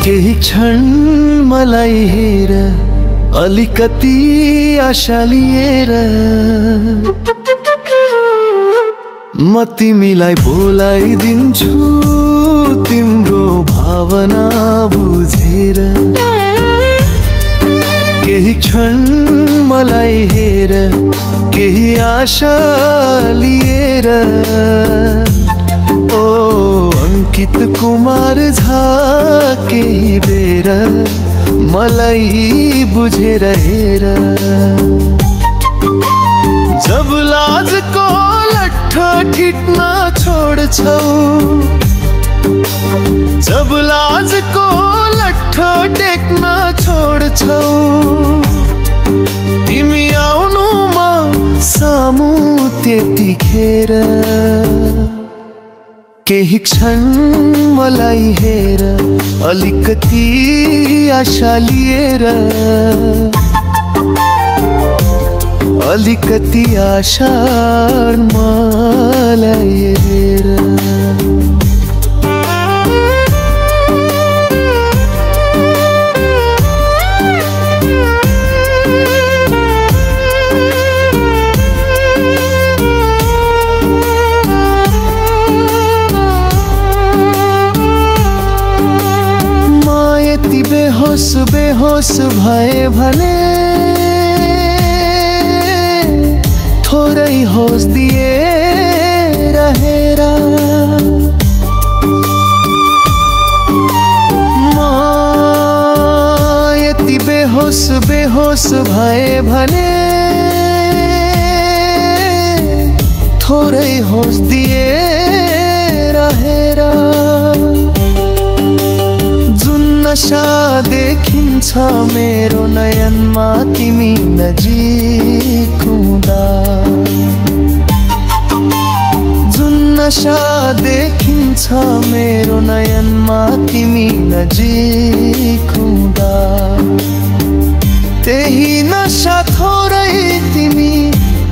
केही क्षण मलाई हेर अलिकति आशा लिएर म तिमीलाई बोलाइदिन्छु तिम्रो भावना बुझेर। केही क्षण मलाई हेर केही आशा लिएर ओ अंकित कुमार झा केही बेर मलाई बुझेर हेर। जब लाज को लट्ठो ठिट्न छोड्छौ, जब लाज को लट्ठो टेक्न छोड्छौ, तिमी आउनुमा सामु त्यतिखेर केही क्षण मलाई हेर अलिकति आशा लिएर अलिकति आशा मलाई हेर। बेहोस बेहोस भए भने थोरै होस दिए रहेर म यति बेहोस बेहोस भए भने थोरै होस दिए रहेर नशा देखिन्छ मेरो नयनमा तिमी नजिक हुँदा, जुन नशा देखिन्छ मेरो नयनमा तिमी नजिक हुँदा, त्यही नशा थोरै तिमी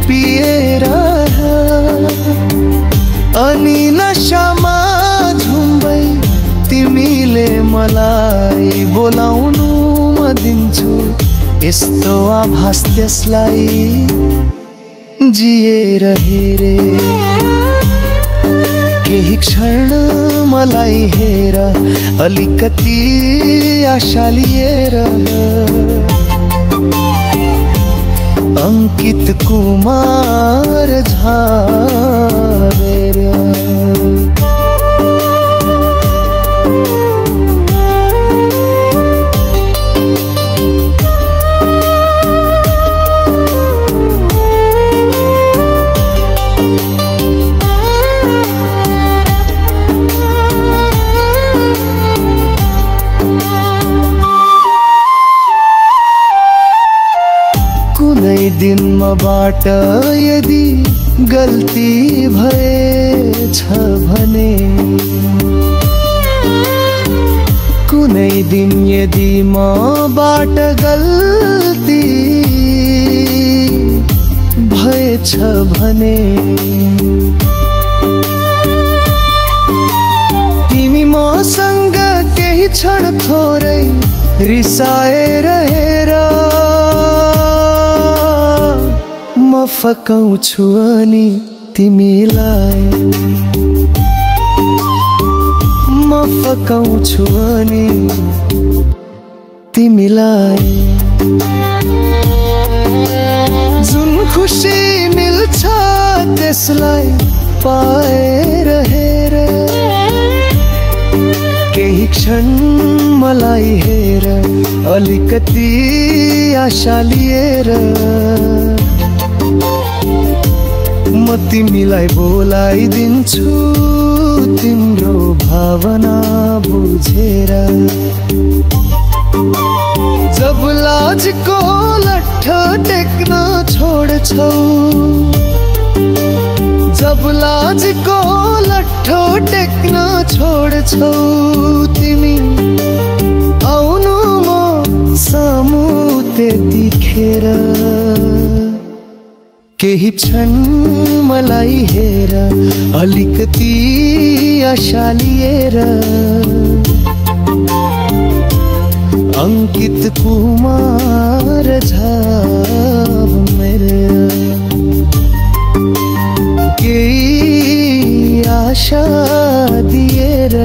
पिएर अनि नशामा झुम्बै तिमीले मलाई बोलाउनु म दिन्छु यस्तो आभास त्यसलाई जिएर हेरे। केही क्षण मलाई हेर अलिकति आशा लिएर अंकित कुमार झा दिनबाट यदि गल्ती भएछ भने, कुनै दिन यदि मबाट गल्ती भएछ भने, तिमी मसँग केही क्षण थोरै रिसाएर हेर म फकाउँछु अनि तिमीलाई, म फकाउँछु अनि तिमीलाई। जुन खुसी मिल्छ त्यसलाई पाएर हेर केही क्षण मलाई हेर अलिकति आशा लिएर म तिमीलाई बोलाइदिन्छु तिम्रो भावना बुझेर। जब लाजको लट्ठो टेक्न छोड्छौ, जब लाजको लट्ठो टेक्न छौ तिमी आउनु म सामु त्यतिखेर केही क्षण मलाई हेर अलिकति आशा लिएर अंकित कुमार झा मेरे केही आशा दिएर